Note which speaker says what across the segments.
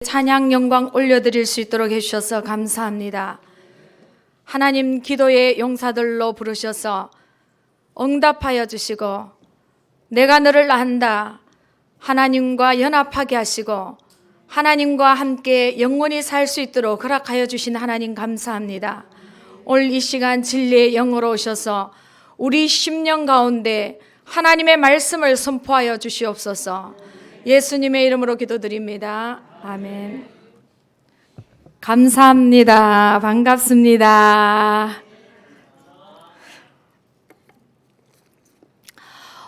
Speaker 1: 찬양 영광 올려드릴 수 있도록 해주셔서 감사합니다. 하나님 기도의 용사들로 부르셔서 응답하여 주시고 내가 너를 안다 하나님과 연합하게 하시고 하나님과 함께 영원히 살 수 있도록 허락하여 주신 하나님 감사합니다. 오늘 이 시간 진리의 영으로 오셔서 우리 심령 가운데 하나님의 말씀을 선포하여 주시옵소서. 예수님의 이름으로 기도드립니다. 아멘. 감사합니다. 반갑습니다.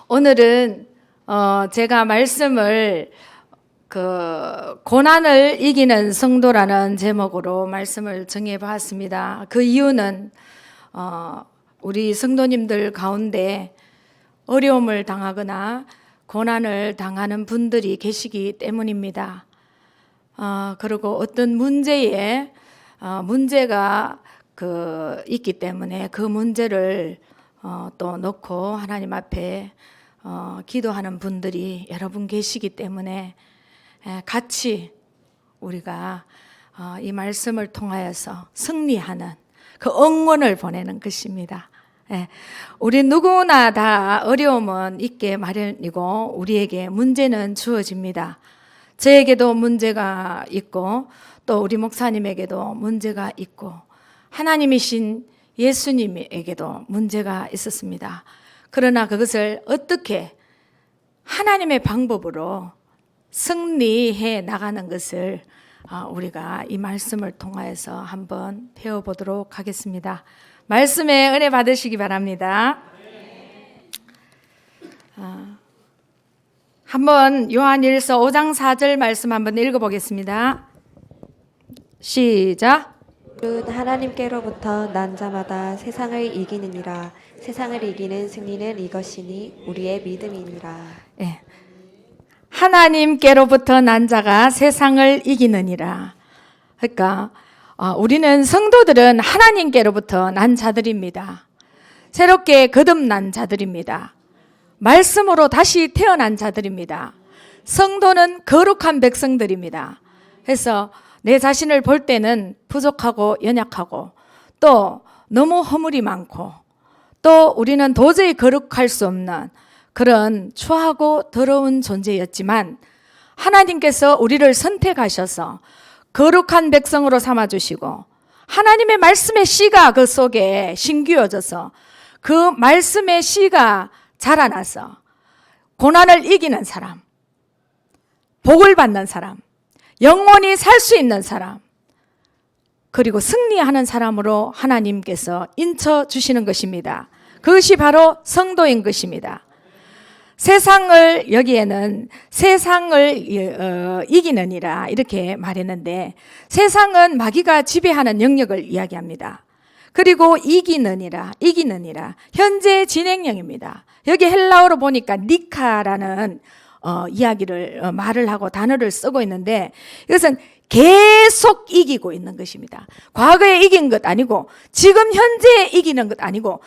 Speaker 1: 오늘은 제가 말씀을 고난을 이기는 성도라는 제목으로 말씀을 정해 보았습니다. 그 이유는 우리 성도님들 가운데 어려움을 당하거나 고난을 당하는 분들이 계시기 때문입니다. 그리고 어떤 문제가 있기 때문에 그 문제를 또 놓고 하나님 앞에 기도하는 분들이 여러분 계시기 때문에 같이 우리가 이 말씀을 통하여서 승리하는 그 응원을 보내는 것입니다. 우리 누구나 다 어려움은 있게 마련이고 우리에게 문제는 주어집니다. 저에게도 문제가 있고 또 우리 목사님에게도 문제가 있고 하나님이신 예수님에게도 문제가 있었습니다. 그러나 그것을 어떻게 하나님의 방법으로 승리해 나가는 것을 우리가 이 말씀을 통하여서 한번 배워보도록 하겠습니다. 말씀에 은혜 받으시기 바랍니다. 한번 요한일서 5장 4절 말씀 한번 읽어보겠습니다. 시작.
Speaker 2: 하나님께로부터 난 자마다 세상을 이기느니라. 세상을 이기는 승리는 이것이니 우리의 믿음이니라.
Speaker 1: 예. 하나님께로부터 난 자가 세상을 이기느니라. 그러니까 우리는 성도들은 하나님께로부터 난 자들입니다. 새롭게 거듭난 자들입니다. 말씀으로 다시 태어난 자들입니다. 성도는 거룩한 백성들입니다. 그래서 내 자신을 볼 때는 부족하고 연약하고 또 너무 허물이 많고 또 우리는 도저히 거룩할 수 없는 그런 추하고 더러운 존재였지만 하나님께서 우리를 선택하셔서 거룩한 백성으로 삼아주시고 하나님의 말씀의 씨가 그 속에 심기어져서 그 말씀의 씨가 자라나서 고난을 이기는 사람, 복을 받는 사람, 영원히 살 수 있는 사람, 그리고 승리하는 사람으로 하나님께서 인쳐주시는 것입니다. 그것이 바로 성도인 것입니다. 여기에는 세상을 이기느니라 이렇게 말했는데 세상은 마귀가 지배하는 영역을 이야기합니다. 그리고 이기느니라 현재 진행형입니다. 여기 헬라어로 보니까 니카라는 이야기를 말을 하고 단어를 쓰고 있는데 이것은 계속 이기고 있는 것입니다. 과거에 이긴 것 아니고 지금 현재에 이기는 것 아니고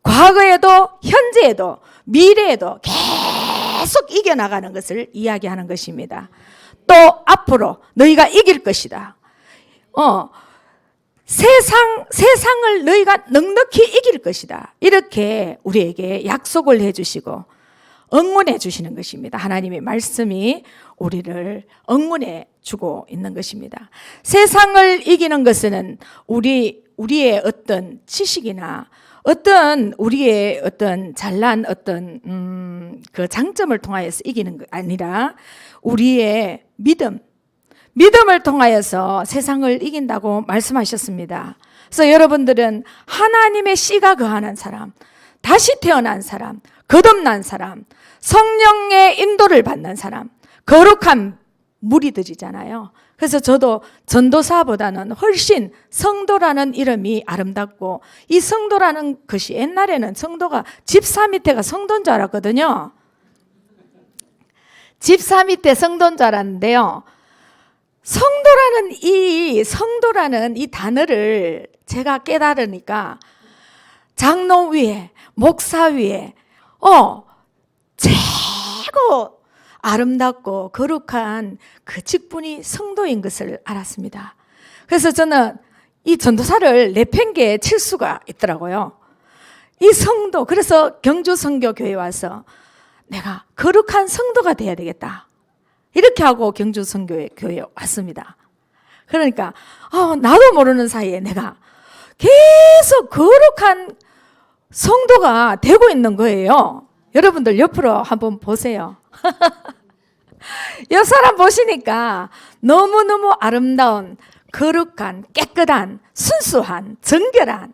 Speaker 1: 과거에도 현재에도 미래에도 계속 이겨나가는 것을 이야기하는 것입니다. 또 앞으로 너희가 이길 것이다. 세상을 너희가 넉넉히 이길 것이다. 이렇게 우리에게 약속을 해주시고 응원해 주시는 것입니다. 하나님의 말씀이 우리를 응원해 주고 있는 것입니다. 세상을 이기는 것은 우리의 어떤 지식이나 어떤 우리의 어떤 잘난 그 장점을 통하여서 이기는 게 아니라 우리의 믿음을 통하여서 세상을 이긴다고 말씀하셨습니다. 그래서 여러분들은 하나님의 씨가 거하는 사람, 다시 태어난 사람, 거듭난 사람, 성령의 인도를 받는 사람, 거룩한 무리들이잖아요. 그래서 저도 전도사보다는 훨씬 성도라는 이름이 아름답고 이 성도라는 것이 옛날에는 성도가 집사 밑에가 성도인 줄 알았거든요. 집사 밑에 성도인 줄 알았는데요. 성도라는 이 단어를 제가 깨달으니까 장로 위에 목사 위에 최고 아름답고 거룩한 그 직분이 성도인 것을 알았습니다. 그래서 저는 이 전도사를 내팽개에 칠 수가 있더라고요. 이 성도, 그래서 경주 선교교회 와서 내가 거룩한 성도가 돼야 되겠다, 이렇게 하고 경주 선교교회에 왔습니다. 그러니까 나도 모르는 사이에 내가 계속 거룩한 성도가 되고 있는 거예요. 여러분들 옆으로 한번 보세요. 옆 사람 보시니까 너무너무 아름다운, 거룩한, 깨끗한, 순수한, 정결한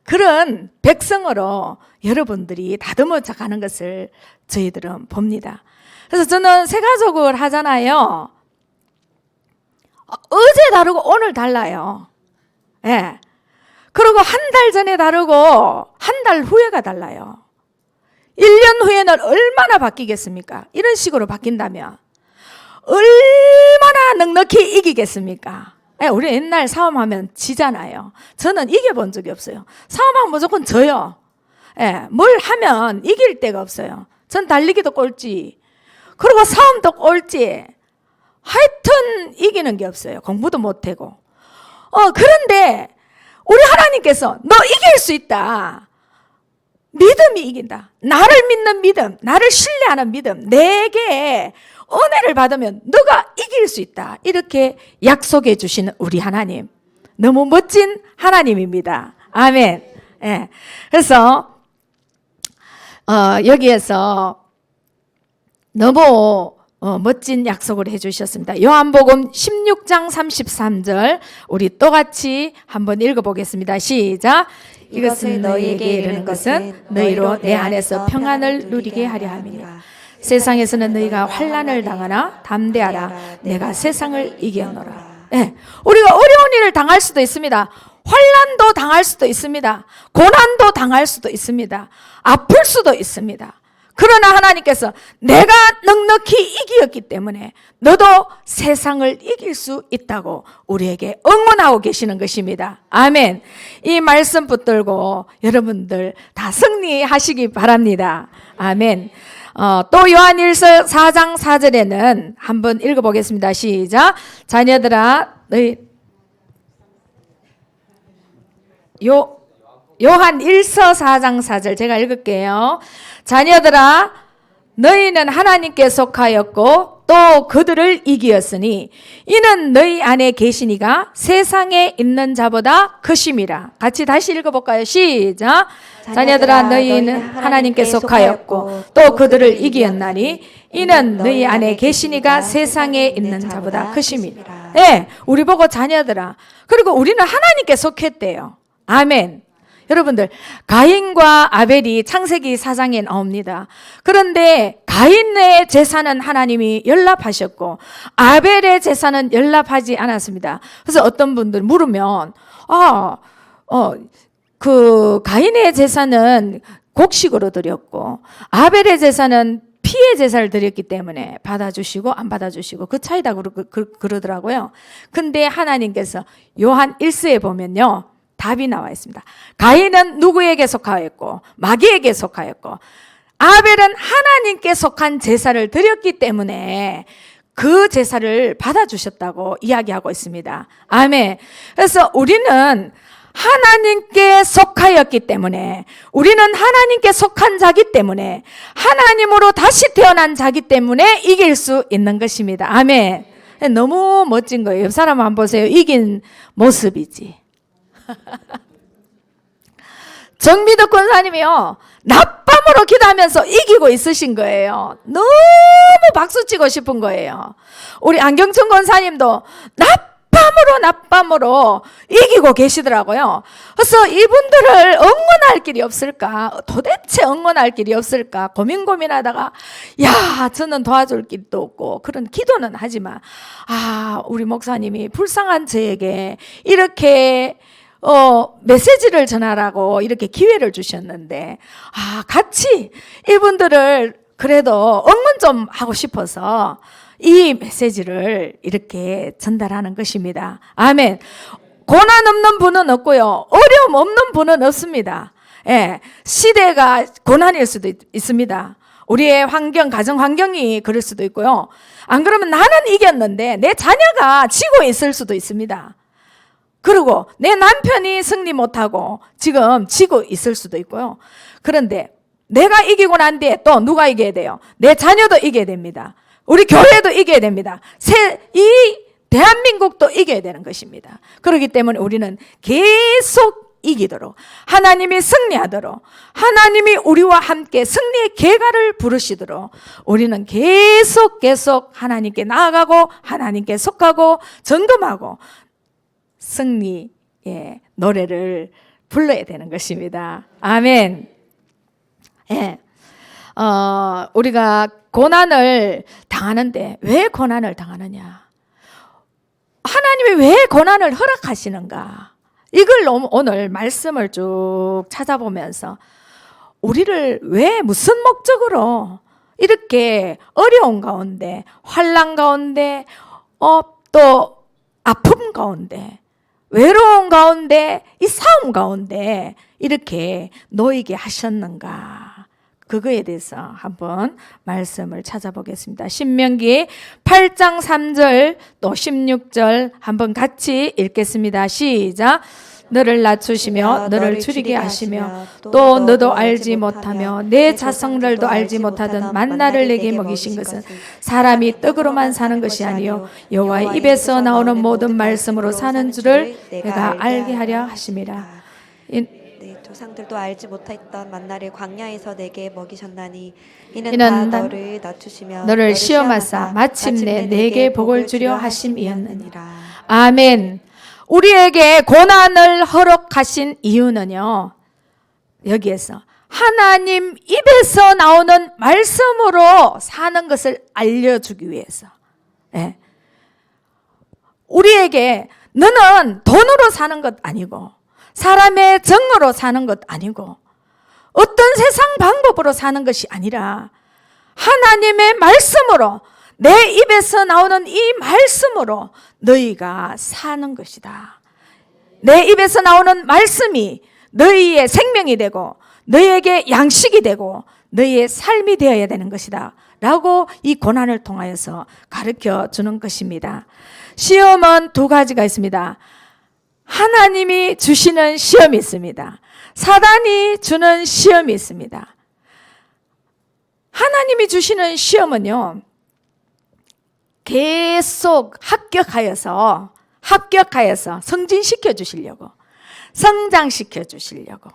Speaker 1: 그런 백성으로 여러분들이 다듬어져 가는 것을 저희들은 봅니다. 그래서 저는 새 가족을 하잖아요. 어제 다르고 오늘 달라요. 예. 그리고 한 달 전에 다르고 한 달 후에가 달라요. 1년 후에는 얼마나 바뀌겠습니까? 이런 식으로 바뀐다면 얼마나 넉넉히 이기겠습니까? 예, 우리 옛날 싸움하면 지잖아요. 저는 이겨본 적이 없어요. 싸움하면 무조건 져요. 예, 뭘 하면 이길 데가 없어요. 전 달리기도 꼴찌, 그리고 싸움도 꼴찌, 하여튼 이기는 게 없어요. 공부도 못하고. 그런데 우리 하나님께서 너 이길 수 있다, 믿음이 이긴다, 나를 믿는 믿음, 나를 신뢰하는 믿음, 내게 은혜를 받으면 너가 이길 수 있다, 이렇게 약속해 주시는 우리 하나님, 너무 멋진 하나님입니다. 아멘. 예. 그래서 여기에서 너무 멋진 약속을 해주셨습니다. 요한복음 16장 33절 우리 똑같이 한번 읽어보겠습니다. 시작. 이것은 너희에게 이르는 것은 너희로 내 안에서 평안을 누리게 하려 함이라. 세상에서는 너희가 환난을 당하나 담대하라, 내가 세상을 이겨노라. 네, 우리가 어려운 일을 당할 수도 있습니다. 환난도 당할 수도 있습니다. 고난도 당할 수도 있습니다. 아플 수도 있습니다. 그러나 하나님께서 내가 넉넉히 이기었기 때문에 너도 세상을 이길 수 있다고 우리에게 응원하고 계시는 것입니다. 아멘. 이 말씀 붙들고 여러분들 다 승리하시기 바랍니다. 아멘. 또 요한일서 4장 4절에는 한번 읽어보겠습니다. 시작. 자녀들아 너희 요한 1서 4장 4절 제가 읽을게요. 자녀들아 너희는 하나님께 속하였고 또 그들을 이기었으니 이는 너희 안에 계시니가 세상에 있는 자보다 크심이라. 같이 다시 읽어볼까요? 시작. 자녀들아 너희는 하나님께 속하였고 또 그들을 이기었나니 이는 너희 안에 계시니가 세상에 있는 자보다 크심이라. 네, 우리 보고 자녀들아. 그리고 우리는 하나님께 속했대요. 아멘. 여러분들 가인과 아벨이 창세기 4장에 나옵니다. 그런데 가인의 제사는 하나님이 연납하셨고 아벨의 제사는 연납하지 않았습니다. 그래서 어떤 분들 물으면 그 가인의 제사는 곡식으로 드렸고 아벨의 제사는 피의 제사를 드렸기 때문에 받아주시고 안 받아주시고 그 차이다 그러더라고요. 근데 하나님께서 요한 1서에 보면요 답이 나와 있습니다. 가인은 누구에게 속하였고 마귀에게 속하였고 아벨은 하나님께 속한 제사를 드렸기 때문에 그 제사를 받아주셨다고 이야기하고 있습니다. 아멘. 그래서 우리는 하나님께 속하였기 때문에, 우리는 하나님께 속한 자기 때문에, 하나님으로 다시 태어난 자기 때문에 이길 수 있는 것입니다. 아멘. 너무 멋진 거예요. 옆 사람 한번 보세요. 이긴 모습이지. 정미덕 권사님이요 낮밤으로 기도하면서 이기고 있으신 거예요. 너무 박수치고 싶은 거예요. 우리 안경천 권사님도 낮밤으로 이기고 계시더라고요. 그래서 이분들을 응원할 길이 없을까, 도대체 응원할 길이 없을까 고민하다가 저는 도와줄 길도 없고 그런 기도는 하지만 우리 목사님이 불쌍한 저에게 이렇게 메시지를 전하라고 이렇게 기회를 주셨는데 같이 이분들을 그래도 응원 좀 하고 싶어서 이 메시지를 이렇게 전달하는 것입니다. 아멘. 고난 없는 분은 없고요, 어려움 없는 분은 없습니다. 예, 시대가 고난일 수도 있습니다. 우리의 환경, 가정 환경이 그럴 수도 있고요. 안 그러면 나는 이겼는데 내 자녀가 지고 있을 수도 있습니다. 그리고 내 남편이 승리 못하고 지금 지고 있을 수도 있고요. 그런데 내가 이기고 난 뒤에 또 누가 이겨야 돼요? 내 자녀도 이겨야 됩니다. 우리 교회도 이겨야 됩니다. 이 대한민국도 이겨야 되는 것입니다. 그렇기 때문에 우리는 계속 이기도록, 하나님이 승리하도록, 하나님이 우리와 함께 승리의 계가를 부르시도록 우리는 계속 하나님께 나아가고 하나님께 속하고 점검하고 승리의 노래를 불러야 되는 것입니다. 아멘. 예. 우리가 고난을 당하는데 왜 고난을 당하느냐? 하나님이 왜 고난을 허락하시는가? 이걸 오늘 말씀을 쭉 찾아보면서 우리를 왜 무슨 목적으로 이렇게 어려운 가운데, 환난 가운데, 또 아픔 가운데, 외로움 가운데, 이 싸움 가운데 이렇게 놓이게 하셨는가? 그거에 대해서 한번 말씀을 찾아보겠습니다. 신명기 8장 3절 또 16절 한번 같이 읽겠습니다. 시작. 너를 낮추시며 너를 줄이게 하시며 또 너도 알지 못하며 내 자성들도 알지 못하던 만나를 내게 먹이신 것은 사람이 떡으로만 사는 것이 아니요 여호와의 입에서 나오는 모든 말씀으로 사는 줄을 내가 알게 하려 하심이라.
Speaker 2: 내 조상들도 알지 못했던 만나를 광야에서 내게 먹이셨나니 이는 다 너를 낮추시며
Speaker 1: 너를 시험하사 마침내 내게 복을 주려 하심이었느니라. 아멘. 우리에게 고난을 허락하신 이유는요, 여기에서 하나님 입에서 나오는 말씀으로 사는 것을 알려주기 위해서. 예. 우리에게 너는 돈으로 사는 것 아니고 사람의 정으로 사는 것 아니고 어떤 세상 방법으로 사는 것이 아니라 하나님의 말씀으로, 내 입에서 나오는 이 말씀으로 너희가 사는 것이다. 내 입에서 나오는 말씀이 너희의 생명이 되고 너희에게 양식이 되고 너희의 삶이 되어야 되는 것이다 라고 이 고난을 통하여서 가르쳐 주는 것입니다. 시험은 두 가지가 있습니다. 하나님이 주시는 시험이 있습니다. 사단이 주는 시험이 있습니다. 하나님이 주시는 시험은요, 계속 합격하여서 성진시켜 주시려고, 성장시켜 주시려고,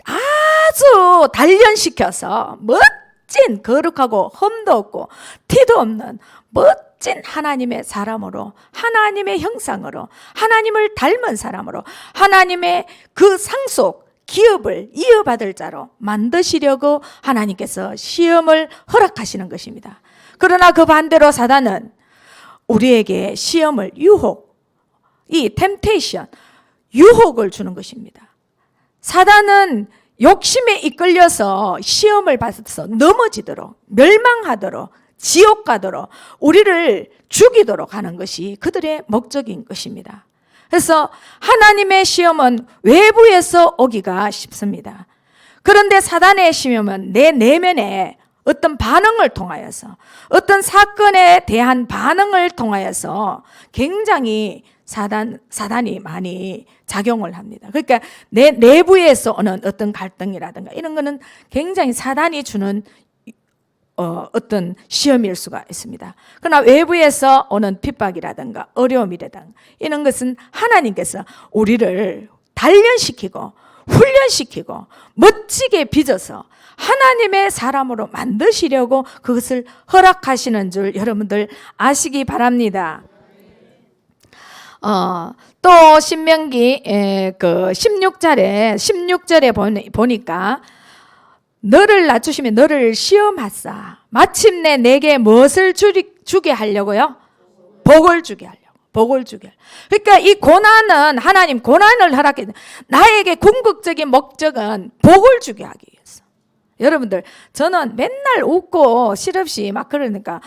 Speaker 1: 아주 단련시켜서 멋진 거룩하고 흠도 없고 티도 없는 멋진 하나님의 사람으로, 하나님의 형상으로, 하나님을 닮은 사람으로, 하나님의 그 상속 기업을 이어받을 자로 만드시려고 하나님께서 시험을 허락하시는 것입니다. 그러나 그 반대로 사단은 우리에게 시험을, 이 템테이션, 유혹을 주는 것입니다. 사단은 욕심에 이끌려서 시험을 받아서 넘어지도록, 멸망하도록, 지옥 가도록, 우리를 죽이도록 하는 것이 그들의 목적인 것입니다. 그래서 하나님의 시험은 외부에서 오기가 쉽습니다. 그런데 사단의 시험은 내 내면에 어떤 반응을 통하여서, 어떤 사건에 대한 반응을 통하여서 굉장히 사단이 많이 작용을 합니다. 그러니까 내 내부에서 오는 어떤 갈등이라든가 이런 거는 굉장히 사단이 주는 어떤 시험일 수가 있습니다. 그러나 외부에서 오는 핍박이라든가 어려움이라든가 이런 것은 하나님께서 우리를 단련시키고 훈련시키고 멋지게 빚어서 하나님의 사람으로 만드시려고 그것을 허락하시는 줄 여러분들 아시기 바랍니다. 또 신명기 그 16절에 보니까 너를 낮추시면 너를 시험하사 마침내 내게 무엇을 주게 하려고요? 복을 주게 하려고. 복을 주게. 그러니까 이 고난은, 하나님 고난을 허락해, 나에게 궁극적인 목적은 복을 주게 하기 위해서. 여러분들, 저는 맨날 웃고 실없이 막 그러니까,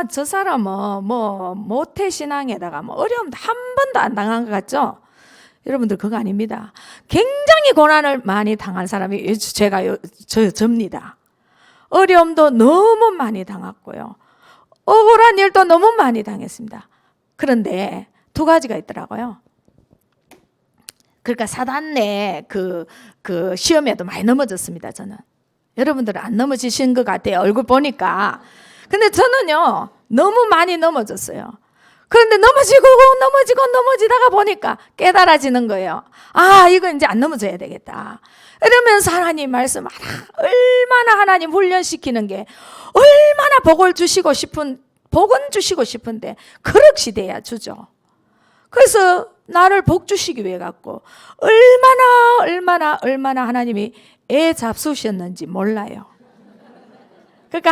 Speaker 1: 저 사람은 뭐 모태신앙에다가 뭐 어려움도 한 번도 안 당한 것 같죠? 여러분들 그거 아닙니다. 굉장히 고난을 많이 당한 사람이 접니다. 어려움도 너무 많이 당했고요. 억울한 일도 너무 많이 당했습니다. 그런데 두 가지가 있더라고요. 그러니까 사단의 그 시험에도 많이 넘어졌습니다, 저는. 여러분들은 안 넘어지신 것 같아요, 얼굴 보니까. 근데 저는요, 너무 많이 넘어졌어요. 그런데 넘어지다가 보니까 깨달아지는 거예요. 아, 이거 이제 안 넘어져야 되겠다. 이러면서 하나님 말씀 얼마나 하나님 훈련시키는 게 얼마나 복은 주시고 싶은데 그릇이 돼야 주죠. 그래서 나를 복 주시기 위해 갖고 얼마나 하나님이 애 잡수셨는지 몰라요. 그러니까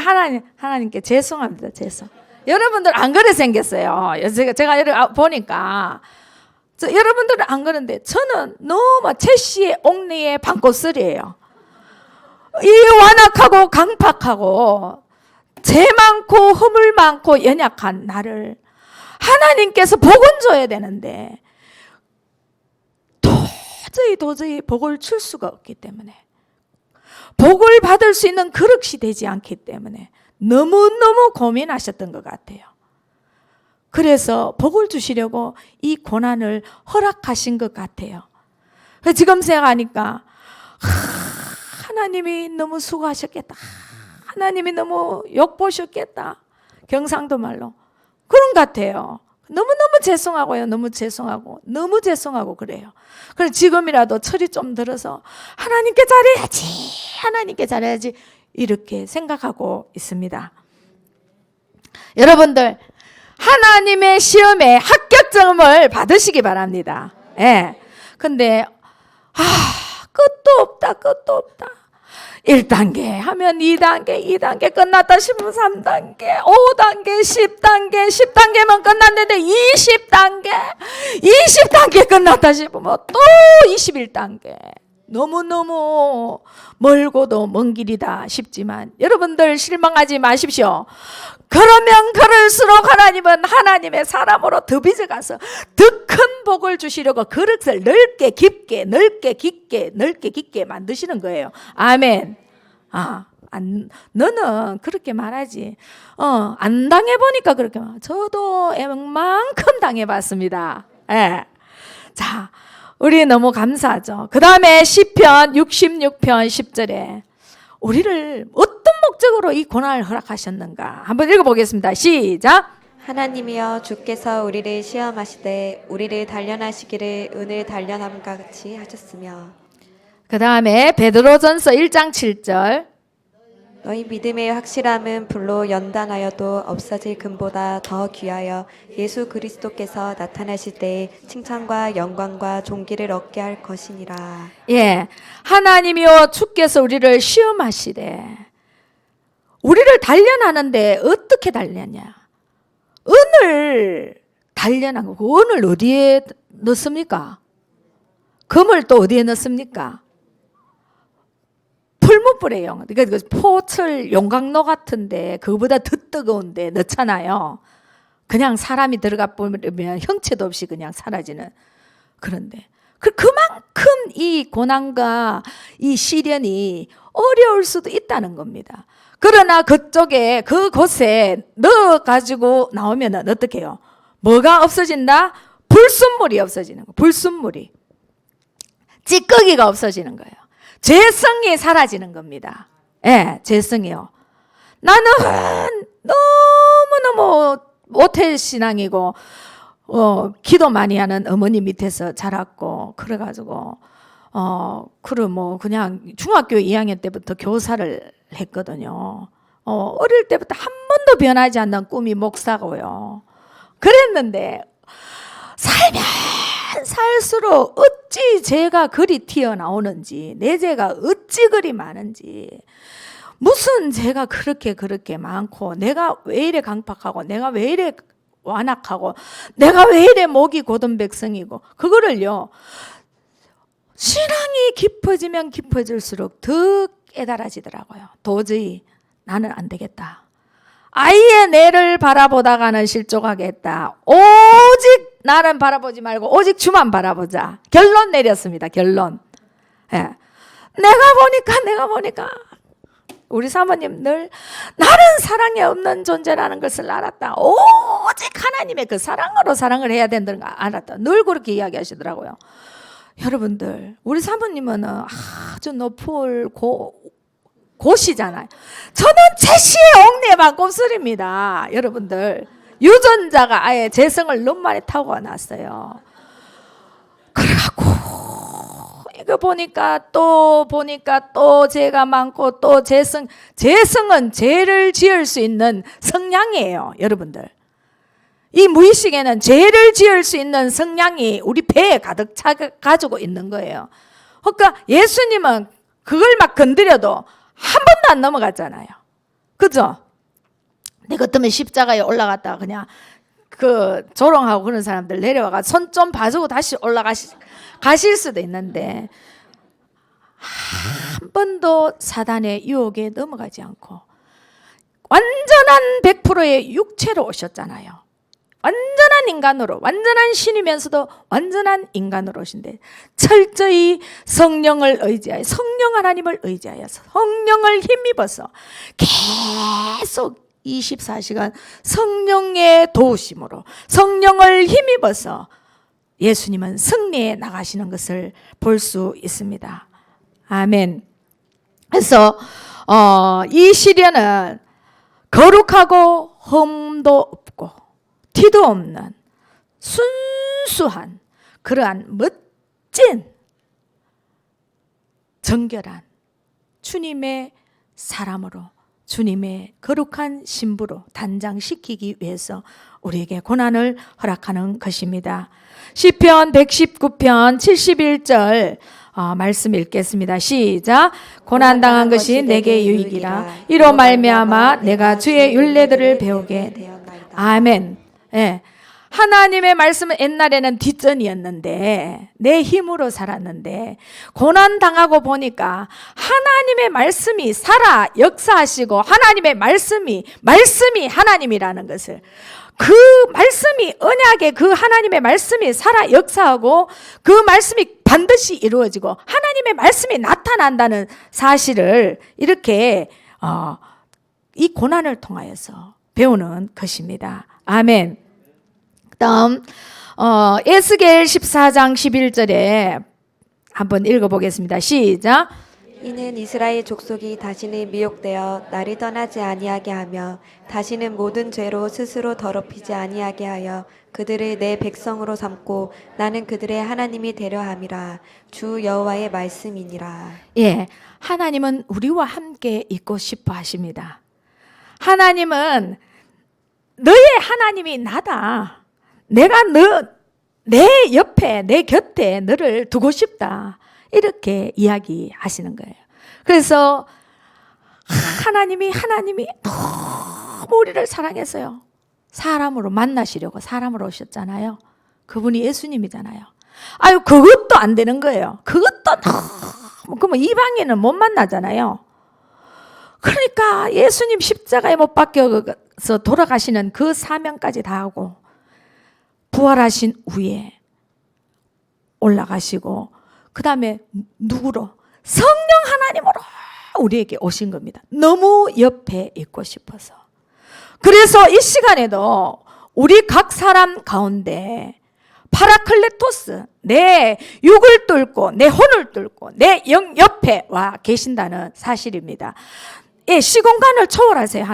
Speaker 1: 하나님께 죄송합니다. 죄송. 여러분들 안 그래 생겼어요. 제가 보니까 여러분들은 안 그런데 저는 너무 채씨의 옥리의 방꽃슬이에요. 이 완악하고 강팍하고 죄 많고 허물 많고 연약한 나를 하나님께서 복은 줘야 되는데 도저히 복을 줄 수가 없기 때문에, 복을 받을 수 있는 그릇이 되지 않기 때문에 너무너무 고민하셨던 것 같아요. 그래서 복을 주시려고 이 고난을 허락하신 것 같아요. 지금 생각하니까 하나님이 너무 수고하셨겠다. 하나님이 너무 욕보셨겠다. 경상도 말로. 그런 것 같아요. 너무너무 죄송하고요. 너무 죄송하고 그래요. 그래서 지금이라도 철이 좀 들어서 하나님께 잘해야지 이렇게 생각하고 있습니다. 여러분들 하나님의 시험에 합격점을 받으시기 바랍니다. 예. 근데 끝도 없다. 1단계 하면 2단계 끝났다 싶으면 3단계, 5단계, 10단계만 끝났는데 20단계 끝났다 싶으면 또 21단계. 너무너무 멀고도 먼 길이다 싶지만 여러분들 실망하지 마십시오. 그러면 그럴수록 하나님은 하나님의 사람으로 더 빚어가서 더 큰 복을 주시려고 그릇을 넓게 깊게 만드시는 거예요. 아멘. 너는 그렇게 말하지. 안 당해보니까 그렇게 말. 저도 웬만큼 당해봤습니다. 예. 자, 우리 너무 감사하죠. 그 다음에 시편 66편 10절에 우리를 어떤 목적으로 이 고난을 허락하셨는가 한번 읽어보겠습니다. 시작.
Speaker 2: 하나님이여 주께서 우리를 시험하시되 우리를 단련하시기를 은을 단련함과 같이 하셨으며.
Speaker 1: 그 다음에 베드로전서 1장 7절.
Speaker 2: 너희 믿음의 확실함은 불로 연단하여도 없어질 금보다 더 귀하여 예수 그리스도께서 나타나실 때 칭찬과 영광과 존귀를 얻게 할 것이니라.
Speaker 1: 예, 하나님이여 주께서 우리를 시험하시되 우리를 단련하는데 어떻게 단련하냐? 은을 단련한 거. 은을 어디에 넣습니까? 금을 또 어디에 넣습니까? 풀무불에요. 그러니까 포철 용광로 같은데 그거보다 더 뜨거운데 넣잖아요. 그냥 사람이 들어가 보면 형체도 없이 그냥 사라지는. 그런데 그만큼 이 고난과 이 시련이 어려울 수도 있다는 겁니다. 그러나 그곳에 넣어가지고 나오면 어떻게 해요? 뭐가 없어진다? 불순물이 없어지는 거예요. 불순물이. 찌꺼기가 없어지는 거예요. 죄성이 사라지는 겁니다. 예, 죄성이요. 나는 너무너무 모태신앙이고 기도 많이 하는 어머니 밑에서 자랐고 그래가지고 그냥 중학교 2학년 때부터 교사를 했거든요. 어릴 때부터 한 번도 변하지 않는 꿈이 목사고요. 그랬는데 살면 살수록 어찌 죄가 그리 튀어나오는지, 내 죄가 어찌 그리 많은지, 무슨 죄가 그렇게 많고, 내가 왜 이래 강팍하고, 내가 왜 이래 완악하고, 내가 왜 이래 목이 곧은 백성이고, 그거를요 신앙이 깊어지면 깊어질수록 더 깨달아지더라고요. 도저히 나는 안 되겠다. 아예 내를 바라보다가는 실족하겠다. 오직 나는 바라보지 말고 오직 주만 바라보자. 결론 내렸습니다. 결론. 예. 내가 보니까 우리 사모님 늘 나는 사랑이 없는 존재라는 것을 알았다. 오직 하나님의 그 사랑으로 사랑을 해야 된다는 걸 알았다. 늘 그렇게 이야기하시더라고요. 여러분들, 우리 사모님은 아주 높을 고시잖아요. 저는 최씨의 옥내방 곱슬입니다. 여러분들, 유전자가 아예 재성을 너무 많이 타고났어요. 그래갖고 이거 보니까 또 죄가 많고 또 재성은 죄를 지을 수 있는 성향이에요. 여러분들, 이 무의식에는 죄를 지을 수 있는 성향이 우리 배에 가득 가지고 있는 거예요. 그러니까 예수님은 그걸 막 건드려도 한 번도 안 넘어갔잖아요. 그죠? 내 같으면 십자가에 올라갔다가 그냥 그 조롱하고 그런 사람들 내려와가 손 좀 봐주고 다시 가실 수도 있는데 한 번도 사단의 유혹에 넘어가지 않고 완전한 100%의 육체로 오셨잖아요. 완전한 인간으로, 완전한 신이면서도 완전한 인간으로 오신데 철저히 성령을 의지하여, 성령 하나님을 의지하여 성령을 힘입어서 계속 24시간 성령의 도우심으로 성령을 힘입어서 예수님은 승리해 나가시는 것을 볼 수 있습니다. 아멘. 그래서 이 시련은 거룩하고 흠도 없고 티도 없는 순수한 그러한 멋진 정결한 주님의 사람으로, 주님의 거룩한 신부로 단장시키기 위해서 우리에게 고난을 허락하는 것입니다. 시편 119편 71절 말씀 읽겠습니다. 시작. 고난당한 것이 내게 유익이라. 이로 말미암아 내가 주의 율례들을 배우게 되었나이다. 아멘. 예. 하나님의 말씀은 옛날에는 뒷전이었는데 내 힘으로 살았는데 고난 당하고 보니까 하나님의 말씀이 살아 역사하시고 하나님의 말씀이 하나님이라는 것을, 그 말씀이 언약의 그 하나님의 말씀이 살아 역사하고 그 말씀이 반드시 이루어지고 하나님의 말씀이 나타난다는 사실을 이렇게 이 고난을 통하여서 배우는 것입니다. 아멘. 다음 에스겔 14장 11절에 한번 읽어보겠습니다. 시작.
Speaker 2: 이는 이스라엘 족속이 다시는 미혹되어 나를 떠나지 아니하게 하며 다시는 모든 죄로 스스로 더럽히지 아니하게 하여 그들을 내 백성으로 삼고 나는 그들의 하나님이 되려 함이라. 주 여호와의 말씀이니라. 예,
Speaker 1: 하나님은 우리와 함께 있고 싶어 하십니다. 하나님은 너의 하나님이 나다. 내가 내 옆에, 내 곁에 너를 두고 싶다. 이렇게 이야기하시는 거예요. 그래서 하나님이 너무 우리를 사랑해서요. 사람으로 만나시려고 사람으로 오셨잖아요. 그분이 예수님이잖아요. 아유, 그것도 안 되는 거예요. 그것도 너무, 그러면 이방인은 못 만나잖아요. 그러니까 예수님 십자가에 못 박혀서 돌아가시는 그 사명까지 다 하고 부활하신 후에 올라가시고 그 다음에 누구로? 성령 하나님으로 우리에게 오신 겁니다. 너무 옆에 있고 싶어서. 그래서 이 시간에도 우리 각 사람 가운데 파라클레토스, 내 육을 뚫고 내 혼을 뚫고 내 영 옆에 와 계신다는 사실입니다. 예, 시공간을 초월하세요.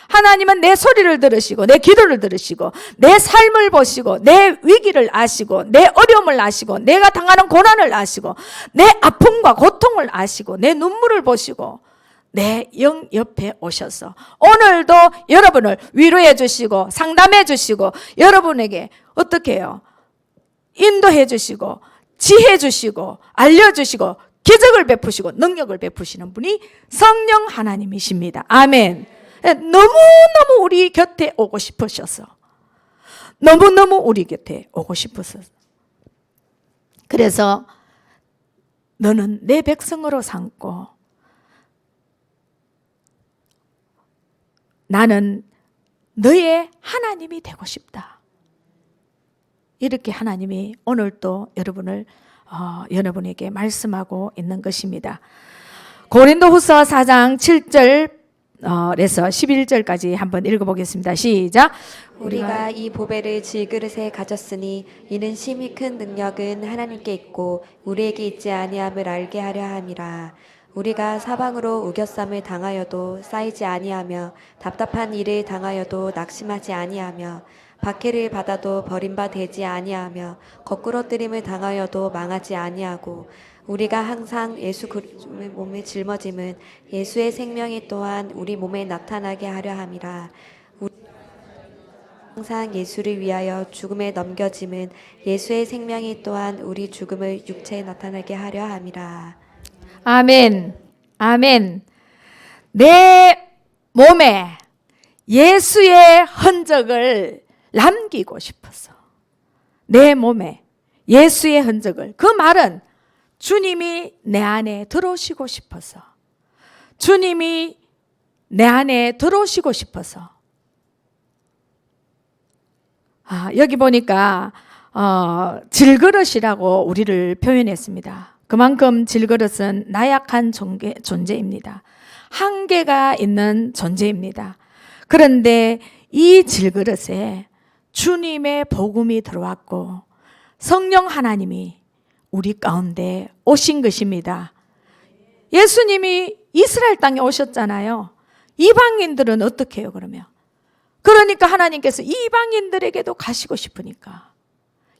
Speaker 1: 하나님은 내 소리를 들으시고 내 기도를 들으시고 내 삶을 보시고 내 위기를 아시고 내 어려움을 아시고 내가 당하는 고난을 아시고 내 아픔과 고통을 아시고 내 눈물을 보시고 내 영 옆에 오셔서 오늘도 여러분을 위로해 주시고 상담해 주시고 여러분에게 어떻게 해요? 인도해 주시고 지혜 주시고 알려주시고 기적을 베푸시고 능력을 베푸시는 분이 성령 하나님이십니다. 아멘. 너무너무 우리 곁에 오고 싶으셔서, 너무너무 우리 곁에 오고 싶어서, 그래서 너는 내 백성으로 삼고 나는 너의 하나님이 되고 싶다. 이렇게 하나님이 오늘 또 여러분에게 말씀하고 있는 것입니다. 고린도후서 4장 7절에서 11절까지 한번 읽어보겠습니다. 시작.
Speaker 2: 우리가 이 보배를 질그릇에 가졌으니 이는 심히 큰 능력은 하나님께 있고 우리에게 있지 아니함을 알게 하려 함이라. 우리가 사방으로 우겨쌈을 당하여도 쌓이지 아니하며 답답한 일을 당하여도 낙심하지 아니하며 박해를 받아도 버림바 되지 아니하며 거꾸러뜨림을 당하여도 망하지 아니하고 우리가 항상 예수 그리스도의 몸에 짊어짐은 예수의 생명이 또한 우리 몸에 나타나게 하려 함이라. 항상 예수를 위하여 죽음에 넘겨짐은 예수의 생명이 또한 우리 죽음을 육체에 나타나게 하려 함이라.
Speaker 1: 아멘. 아멘. 내 몸에 예수의 흔적을 남기고 싶어서, 내 몸에 예수의 흔적을, 그 말은 주님이 내 안에 들어오시고 싶어서, 주님이 내 안에 들어오시고 싶어서. 여기 보니까 질그릇이라고 우리를 표현했습니다. 그만큼 질그릇은 나약한 존재입니다. 한계가 있는 존재입니다. 그런데 이 질그릇에 주님의 복음이 들어왔고 성령 하나님이 우리 가운데 오신 것입니다. 예수님이 이스라엘 땅에 오셨잖아요. 이방인들은 어떻게 해요, 그러면? 그러니까 하나님께서 이방인들에게도 가시고 싶으니까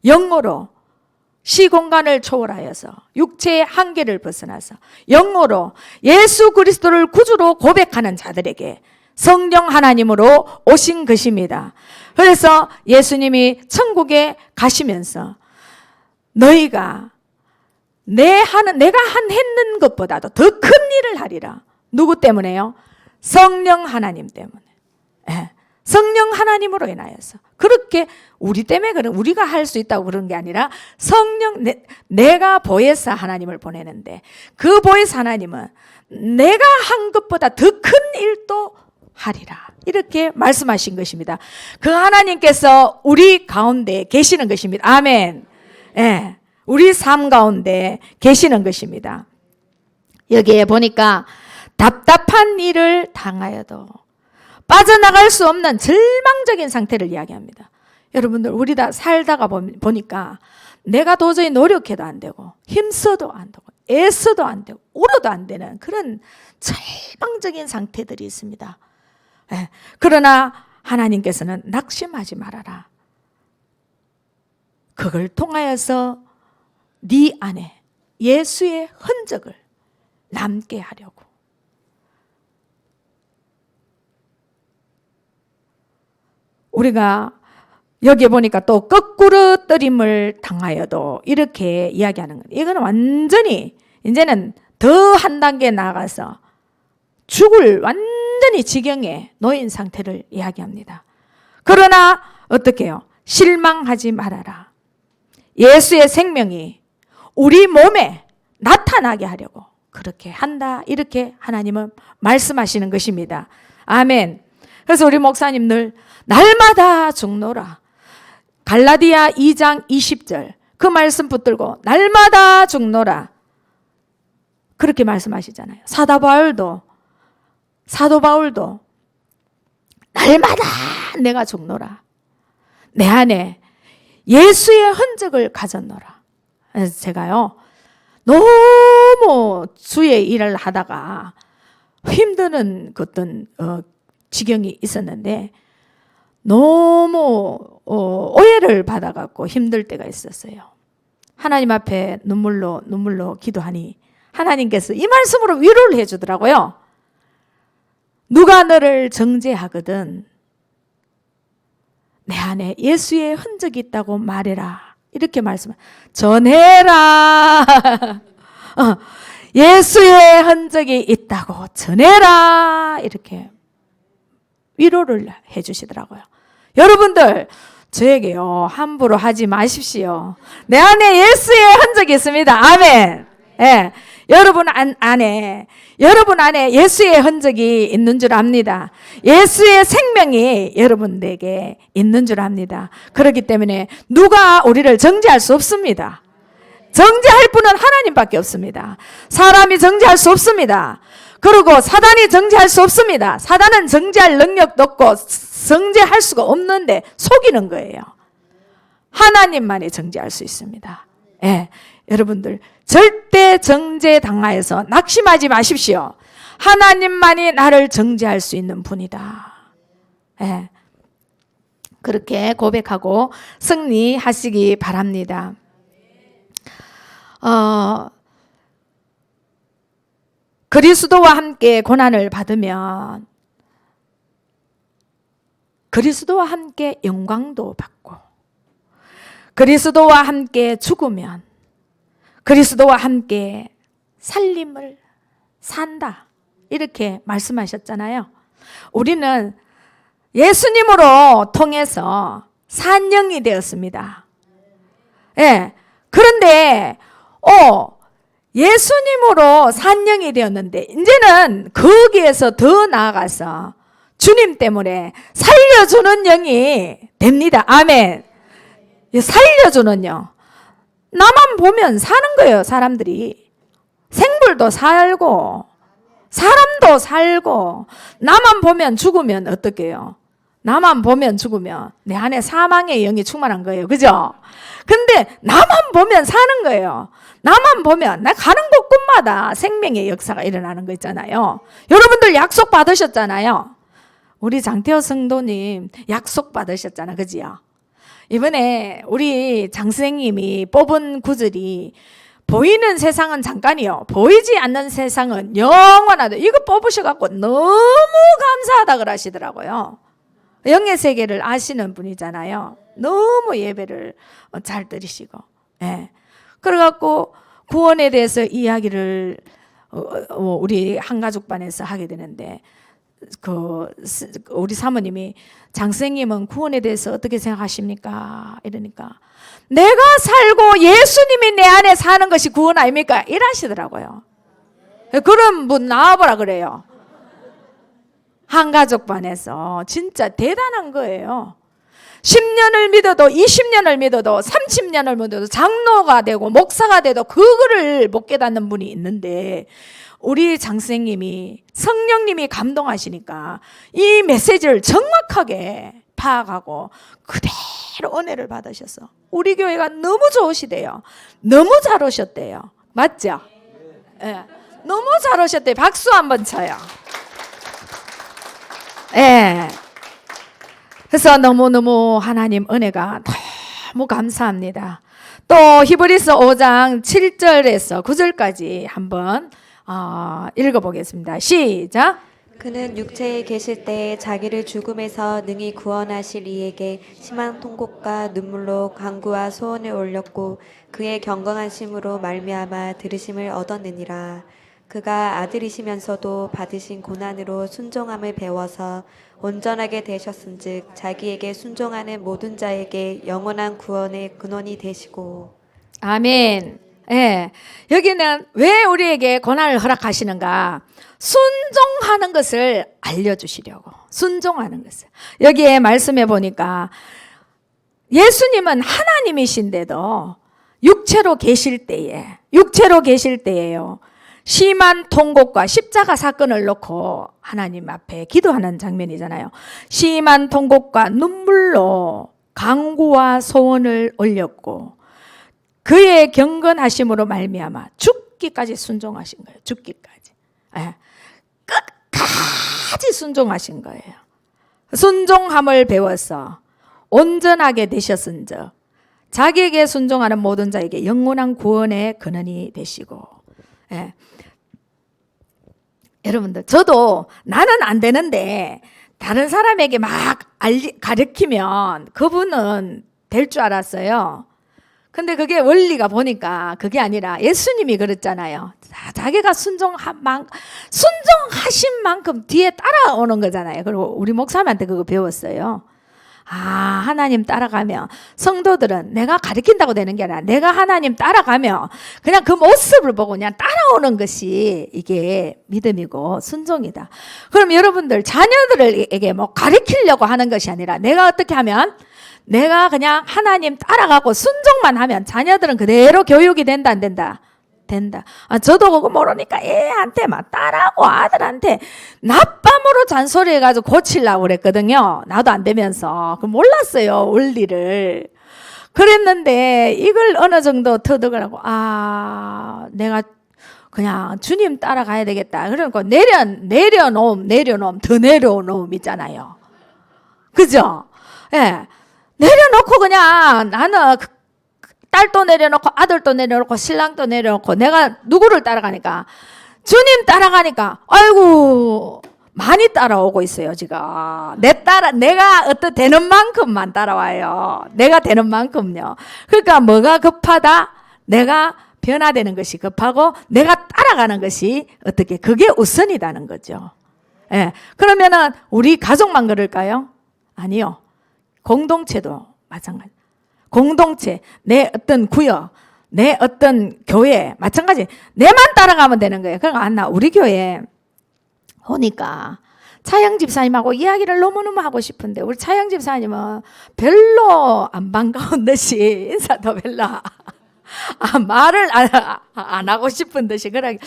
Speaker 1: 영으로 시공간을 초월하여서 육체의 한계를 벗어나서 영으로 예수 그리스도를 구주로 고백하는 자들에게 성령 하나님으로 오신 것입니다. 그래서 예수님이 천국에 가시면서 너희가 내가 했는 것보다도 더 큰 일을 하리라. 누구 때문에요? 성령 하나님 때문에. 성령 하나님으로 인하여서. 그렇게 우리 때문에 우리가 할 수 있다고 그런 게 아니라 성령, 내가 보혜사 하나님을 보내는데 그 보혜사 하나님은 내가 한 것보다 더 큰 일도 하리라. 이렇게 말씀하신 것입니다. 그 하나님께서 우리 가운데 계시는 것입니다. 아멘. 예, 우리 삶 가운데 계시는 것입니다. 여기에 보니까 답답한 일을 당하여도 빠져나갈 수 없는 절망적인 상태를 이야기합니다. 여러분들, 우리 다 살다가 보니까 내가 도저히 노력해도 안 되고 힘써도 안 되고 애써도 안 되고 울어도 안 되는 그런 절망적인 상태들이 있습니다. 그러나 하나님께서는 낙심하지 말아라. 그걸 통하여서 네 안에 예수의 흔적을 남게 하려고. 우리가 여기에 보니까 또 거꾸로 뜨림을 당하여도 이렇게 이야기하는 거예요. 이거는 완전히 이제는 더 한 단계 나아가서 죽을 완전히 지경에 놓인 상태를 이야기합니다. 그러나 어떻게 해요? 실망하지 말아라. 예수의 생명이 우리 몸에 나타나게 하려고 그렇게 한다. 이렇게 하나님은 말씀하시는 것입니다. 아멘. 그래서 우리 목사님들 날마다 죽노라. 갈라디아 2장 20절 그 말씀 붙들고 날마다 죽노라. 그렇게 말씀하시잖아요. 사도 바울도 날마다 내가 죽노라. 내 안에 예수의 흔적을 가졌노라. 그래서 제가요, 너무 주의 일을 하다가 힘드는 어떤 지경이 있었는데 너무 오해를 받아갖고 힘들 때가 있었어요. 하나님 앞에 눈물로 기도하니 하나님께서 이 말씀으로 위로를 해주더라고요. 누가 너를 정죄하거든 내 안에 예수의 흔적이 있다고 말해라. 이렇게 전해라. 예수의 흔적이 있다고 전해라. 이렇게 위로를 해주시더라고요. 여러분들, 저에게요, 함부로 하지 마십시오. 내 안에 예수의 흔적이 있습니다. 아멘. 예, 여러분 안에 예수의 흔적이 있는 줄 압니다. 예수의 생명이 여러분에게 있는 줄 압니다. 그렇기 때문에 누가 우리를 정죄할 수 없습니다. 정죄할 분은 하나님밖에 없습니다. 사람이 정죄할 수 없습니다. 그리고 사단이 정죄할 수 없습니다. 사단은 정죄할 능력도 없고 정죄할 수가 없는데 속이는 거예요. 하나님만이 정죄할 수 있습니다. 예, 여러분들 절대 정죄 당하여서 낙심하지 마십시오. 하나님만이 나를 정죄할 수 있는 분이다. 예, 그렇게 고백하고 승리하시기 바랍니다. 그리스도와 함께 고난을 받으면 그리스도와 함께 영광도 받고, 그리스도와 함께 죽으면 그리스도와 함께 살림을 산다, 이렇게 말씀하셨잖아요. 우리는 예수님으로 통해서 산 영이 되었습니다. 예. 그런데 예수님으로 산 영이 되었는데 이제는 거기에서 더 나아가서 주님 때문에 살려주는 영이 됩니다. 아멘. 살려주는 영. 나만 보면 사는 거예요. 사람들이. 생물도 살고 사람도 살고. 나만 보면 죽으면 어떻게 해요? 나만 보면 죽으면 내 안에 사망의 영이 충만한 거예요. 그죠? 근데 나만 보면 사는 거예요. 나만 보면 나 가는 곳곳마다 생명의 역사가 일어나는 거 있잖아요. 여러분들 약속 받으셨잖아요. 우리 장태호 성도님 약속 받으셨잖아. 그지요? 이번에 우리 장 선생님이 뽑은 구절이 보이는 세상은 잠깐이요, 보이지 않는 세상은 영원하다. 이거 뽑으셔갖고 너무 감사하다 그러시더라고요. 영의 세계를 아시는 분이잖아요. 너무 예배를 잘 들으시고. 예. 그래갖고 구원에 대해서 이야기를 우리 한가족반에서 하게 되는데, 우리 사모님이 장 선생님은 구원에 대해서 어떻게 생각하십니까? 이러니까 내가 살고 예수님이 내 안에 사는 것이 구원 아닙니까? 이러시더라고요. 그런 분 나와보라 그래요. 한가족반에서 진짜 대단한 거예요. 10년을 믿어도 20년을 믿어도 30년을 믿어도 장로가 되고 목사가 돼도 그거를 못 깨닫는 분이 있는데, 우리 장 선생님이 성령님이 감동하시니까 이 메시지를 정확하게 파악하고 그대로 은혜를 받으셔서 우리 교회가 너무 좋으시대요. 너무 잘 오셨대요. 맞죠? 네. 너무 잘 오셨대요. 박수 한번 쳐요. 예. 그래서 너무너무 하나님 은혜가 너무 감사합니다. 또 히브리서 5장 7절에서 9절까지 한번 읽어보겠습니다. 시작.
Speaker 2: 그는 육체에 계실 때에 자기를 죽음에서 능히 구원하실 이에게 심한 통곡과 눈물로 간구와 소원을 올렸고 그의 경건하심으로 말미암아 들으심을 얻었느니라. 그가 아들이시면서도 받으신 고난으로 순종함을 배워서 온전하게 되셨은즉 자기에게 순종하는 모든 자에게 영원한 구원의 근원이 되시고.
Speaker 1: 아멘. 예. 여기는 왜 우리에게 고난을 허락하시는가? 순종하는 것을 알려주시려고. 순종하는 것을. 여기에 말씀해 보니까 예수님은 하나님이신데도 육체로 계실 때예요. 심한 통곡과 십자가 사건을 놓고 하나님 앞에 기도하는 장면이잖아요. 심한 통곡과 눈물로 간구와 소원을 올렸고 그의 경건하심으로 말미암아 죽기까지 순종하신 거예요. 죽기까지. 예. 끝까지 순종하신 거예요. 순종함을 배워서 온전하게 되셨은즉 자기에게 순종하는 모든 자에게 영원한 구원의 근원이 되시고. 예. 여러분들, 저도 나는 안 되는데 다른 사람에게 막 가르치면 그분은 될 줄 알았어요. 근데 그게 원리가 보니까 그게 아니라 예수님이 그랬잖아요. 자기가 순종하신 만큼 뒤에 따라오는 거잖아요. 그리고 우리 목사님한테 그거 배웠어요. 하나님 따라가면 성도들은 내가 가르친다고 되는 게 아니라 내가 하나님 따라가면 그냥 그 모습을 보고 그냥 따라오는 것이 이게 믿음이고 순종이다. 그럼 여러분들 자녀들에게 뭐 가르치려고 하는 것이 아니라 내가 어떻게 하면 내가 그냥 하나님 따라가고 순종만 하면 자녀들은 그대로 교육이 된다 안 된다? 된다. 저도 그거 모르니까 애한테 막 딸하고 아들한테 낮밤으로 잔소리해가지고 고치려고 그랬거든요. 나도 안 되면서. 그 몰랐어요, 원리를. 그랬는데 이걸 어느 정도 터득을 하고 내가 그냥 주님 따라가야 되겠다. 그러니까 내려놓음 더 내려놓음 있잖아요. 그죠? 예. 내려놓고 그냥 나는 딸도 내려놓고 아들도 내려놓고 신랑도 내려놓고 내가 누구를 따라가니까 주님 따라가니까 아이고 많이 따라오고 있어요 지금. 내가 어떤 되는 만큼만 따라와요. 내가 되는 만큼요. 그러니까 뭐가 급하다? 내가 변화되는 것이 급하고 내가 따라가는 것이 어떻게 그게 우선이다는 거죠. 예. 그러면은 우리 가족만 그럴까요? 아니요. 공동체도 마찬가지. 공동체, 내 어떤 구역, 내 어떤 교회, 마찬가지. 내만 따라가면 되는 거예요. 그러니까 우리 교회 오니까 차영 집사님하고 이야기를 너무너무 하고 싶은데 우리 차영 집사님은 별로 안 반가운 듯이 인사도 별로 말을 안 하고 싶은 듯이 그러게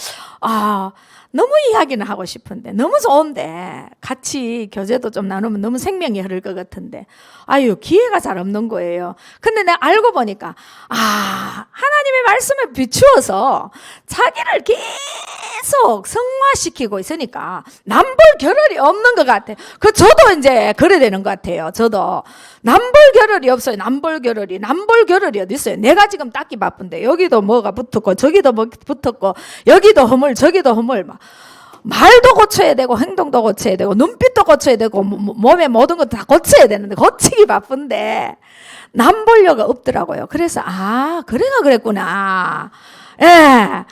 Speaker 1: 너무 이야기는 하고 싶은데 너무 좋은데 같이 교제도 좀 나누면 너무 생명이 흐를 것 같은데 기회가 잘 없는 거예요. 근데 내가 알고 보니까 하나님의 말씀에 비추어서 자기를 계속 성화시키고 있으니까 남볼 겨를이 없는 것 같아요. 저도 이제 그래 되는 것 같아요. 저도 남볼 겨를이 없어요. 남볼 겨를이 어디 있어요? 내가 지금 닦기 바쁜데 여기도 뭐가 붙었고 저기도 뭐 붙었고 여기도 허물 저기도 허물 말도 고쳐야 되고 행동도 고쳐야 되고 눈빛도 고쳐야 되고 몸에 모든 것 다 고쳐야 되는데 고치기 바쁜데 남 보려가 없더라고요. 그래서 그래가 그랬구나. 예. 너무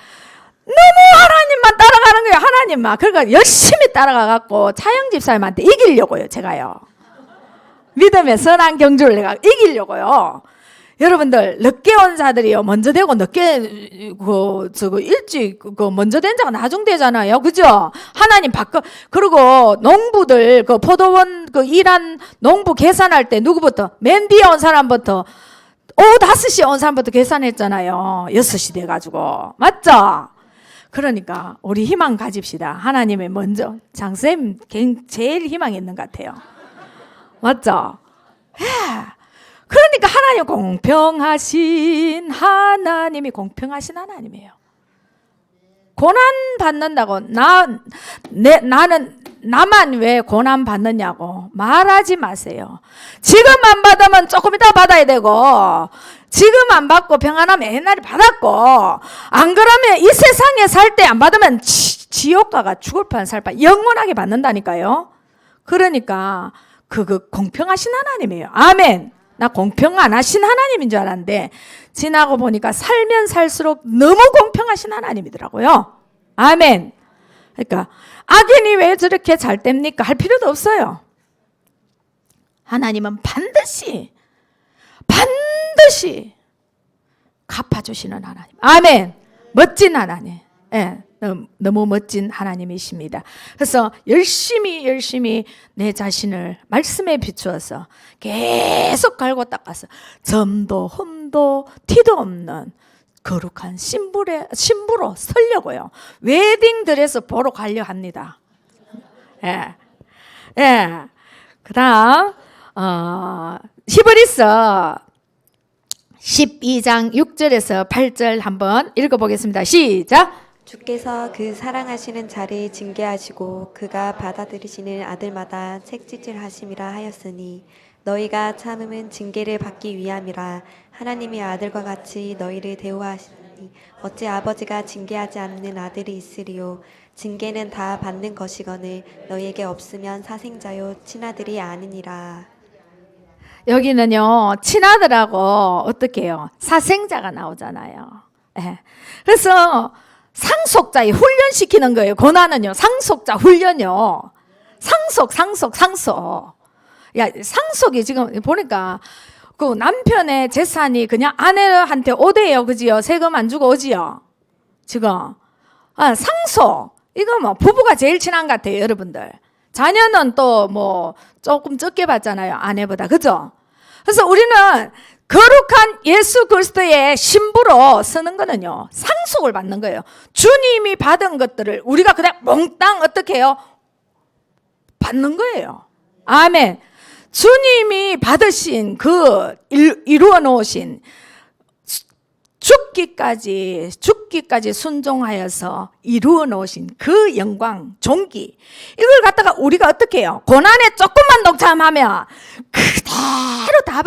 Speaker 1: 하나님만 따라가는 거예요. 하나님만. 그러니까 열심히 따라가갖고 차영 집사님한테 이기려고요. 제가요. 믿음의 선한 경주를 내가 이기려고요. 여러분들 늦게 온 자들이요 먼저 되고 늦게 일찍 먼저 된 자가 나중 되잖아요, 그죠? 하나님 그리고 농부들 포도원 일한 농부 계산할 때 누구부터 맨 뒤에 온 사람부터 오후 5시에 온 사람부터 계산했잖아요. 6시 돼가지고 맞죠? 그러니까 우리 희망 가집시다. 하나님의 먼저 장쌤 제일 희망 있는 것 같아요. 맞죠? 그러니까 하나님 공평하신 하나님이 공평하신 하나님이에요. 고난 받는다고 나만 왜 고난 받느냐고 말하지 마세요. 지금 안 받으면 조금 이따 받아야 되고 지금 안 받고 평안하면 옛날에 받았고 안 그러면 이 세상에 살 때 안 받으면 지옥 가가 죽을 판 살 판 영원하게 받는다니까요. 그러니까 그거 공평하신 하나님이에요. 아멘. 나 공평 안 하신 하나님인 줄 알았는데 지나고 보니까 살면 살수록 너무 공평하신 하나님이더라고요. 아멘. 그러니까 악인이 왜 저렇게 잘 됩니까? 할 필요도 없어요. 하나님은 반드시 갚아주시는 하나님. 아멘. 멋진 하나님. 예, 너무 멋진 하나님이십니다. 그래서 열심히 내 자신을 말씀에 비추어서 계속 갈고 닦아서 점도 흠도 티도 없는 거룩한 신부로 서려고요. 웨딩드레스 보러 가려 합니다. 예. 그 다음 히브리서 12장 6절에서 8절 한번 읽어보겠습니다. 시작.
Speaker 2: 주께서 그 사랑하시는 자를 징계하시고 그가 받아들이시는 아들마다 책짓질하심이라 하였으니 너희가 참음은 징계를 받기 위함이라. 하나님의 아들과 같이 너희를 대우하시니 어찌 아버지가 징계하지 않는 아들이 있으리요. 징계는 다 받는 것이거늘 너희에게 없으면 사생자요 친아들이 아니니라.
Speaker 1: 여기는요 친아들하고 어떻게 해요? 사생자가 나오잖아요. 네. 그래서 상속자에 훈련시키는 거예요. 고난은요 상속자 훈련이요. 상속. 야, 상속이 지금 보니까 그 남편의 재산이 그냥 아내한테 오대요. 그지요? 세금 안 주고 오지요? 지금. 상속. 이거 뭐 부부가 제일 친한 것 같아요, 여러분들. 자녀는 또 뭐 조금 적게 받잖아요, 아내보다. 그죠? 그래서 우리는 거룩한 예수 그리스도의 신부로 서는 거는요, 상속을 받는 거예요. 주님이 받은 것들을 우리가 그냥 몽땅 어떻게 해요? 받는 거예요. 아멘. 주님이 받으신 그 이루어 놓으신 죽기까지 순종하여서 이루어 놓으신 그 영광, 존귀, 이걸 갖다가 우리가 어떻게 해요? 고난에 조금만 동참하면 그대로 다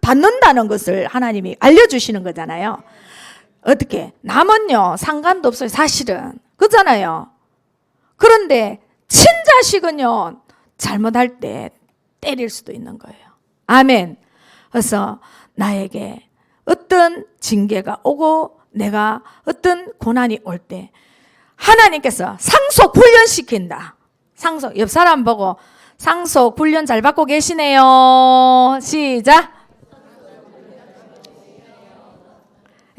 Speaker 1: 받는다는 것을 하나님이 알려주시는 거잖아요. 어떻게? 남은요, 상관도 없어요, 사실은. 그렇잖아요. 그런데 친자식은요, 잘못할 때 때릴 수도 있는 거예요. 아멘. 그래서 나에게 어떤 징계가 오고 내가 어떤 고난이 올 때 하나님께서 상속 훈련시킨다. 상속. 옆 사람 보고 상속 훈련 잘 받고 계시네요. 시작.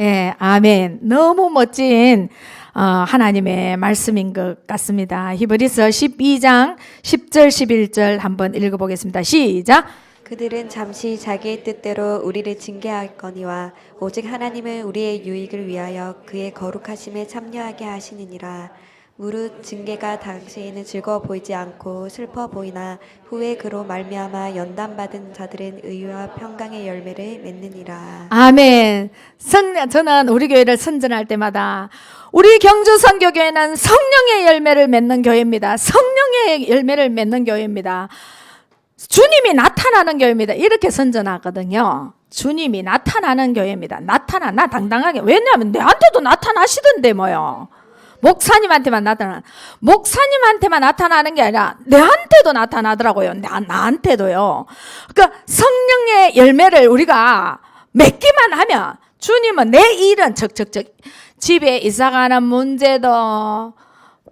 Speaker 1: 예, 아멘. 너무 멋진 하나님의 말씀인 것 같습니다. 히브리서 12장 10절 11절 한번 읽어보겠습니다. 시작.
Speaker 2: 그들은 잠시 자기의 뜻대로 우리를 징계하거니와 오직 하나님은 우리의 유익을 위하여 그의 거룩하심에 참여하게 하시느니라. 무릇 징계가 당시에는 즐거워 보이지 않고 슬퍼 보이나 후에 그로 말미암아 연단받은 자들은 의와 평강의 열매를 맺느니라.
Speaker 1: 아멘. 저는 우리 교회를 선전할 때마다 우리 경주 선교교회는 성령의 열매를 맺는 교회입니다. 성령의 열매를 맺는 교회입니다. 주님이 나타나는 교회입니다. 이렇게 선전하거든요. 주님이 나타나는 교회입니다. 나 당당하게. 왜냐하면 내한테도 나타나시던데 뭐요. 목사님한테만 나타나는 게 아니라 내한테도 나타나더라고요. 나한테도요. 그러니까 성령의 열매를 우리가 맺기만 하면 주님은 내 일은 척척척, 집에 이사가는 문제도,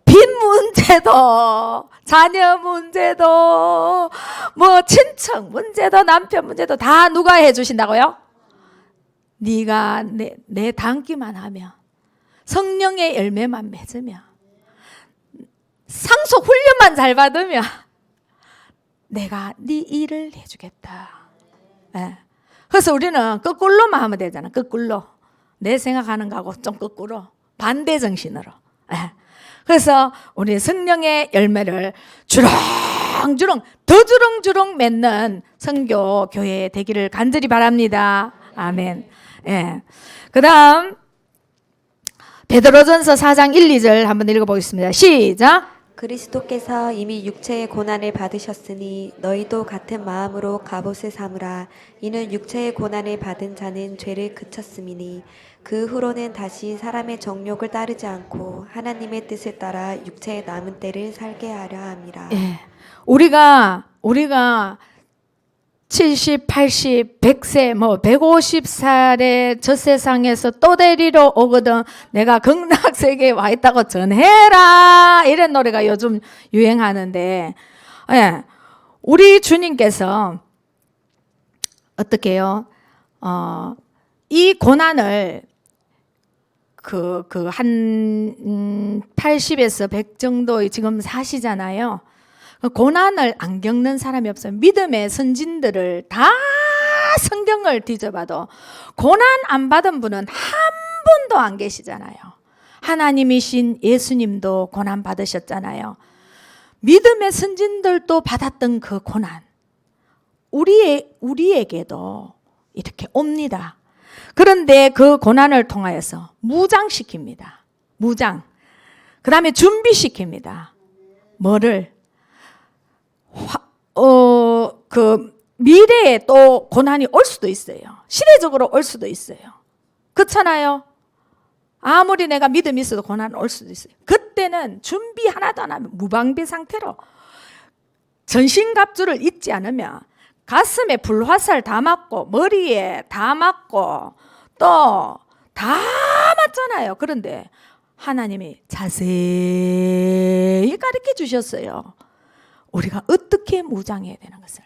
Speaker 1: 빚 문제도, 자녀 문제도, 뭐 친척 문제도, 남편 문제도 다 누가 해주신다고요? 네가 내 담기만 하면, 성령의 열매만 맺으면, 상속 훈련만 잘 받으면 내가 네 일을 해주겠다. 네. 그래서 우리는 거꾸로만 하면 되잖아. 거꾸로. 내 생각하는 거하고 좀 거꾸로, 반대 정신으로. 네. 그래서 우리 성령의 열매를 주렁주렁, 더 주렁주렁 맺는 선교 교회 되기를 간절히 바랍니다. 아멘. 예. 그다음 베드로전서 4장 1, 2절 한번 읽어보겠습니다. 시작.
Speaker 2: 그리스도께서 이미 육체의 고난을 받으셨으니 너희도 같은 마음으로 갑옷을 삼으라. 이는 육체의 고난을 받은 자는 죄를 그쳤음이니 그 후로는 다시 사람의 정욕을 따르지 않고 하나님의 뜻을 따라 육체의 남은 때를 살게 하려 함이라.
Speaker 1: 예. 우리가 70, 80, 100세, 150살에 저 세상에서 또 데리러 오거든. 내가 극락세계에 와 있다고 전해라. 이런 노래가 요즘 유행하는데, 예. 우리 주님께서 어떻게 해요? 이 고난을 한 80에서 100 정도 지금 사시잖아요. 고난을 안 겪는 사람이 없어요. 믿음의 선진들을 다 성경을 뒤져봐도 고난 안 받은 분은 한 분도 안 계시잖아요. 하나님이신 예수님도 고난 받으셨잖아요. 믿음의 선진들도 받았던 그 고난, 우리에게도 이렇게 옵니다. 그런데 그 고난을 통하여서 무장시킵니다. 무장. 그 다음에 준비시킵니다. 뭐를? 미래에 또 고난이 올 수도 있어요. 시대적으로 올 수도 있어요. 그렇잖아요. 아무리 내가 믿음이 있어도 고난 올 수도 있어요. 그때는 준비 하나도 안 하면 무방비 상태로 전신갑주를 입지 않으면 가슴에 불화살 다 맞고 머리에 다 맞고 또 다 맞잖아요. 그런데 하나님이 자세히 가르쳐 주셨어요. 우리가 어떻게 무장해야 되는 것을.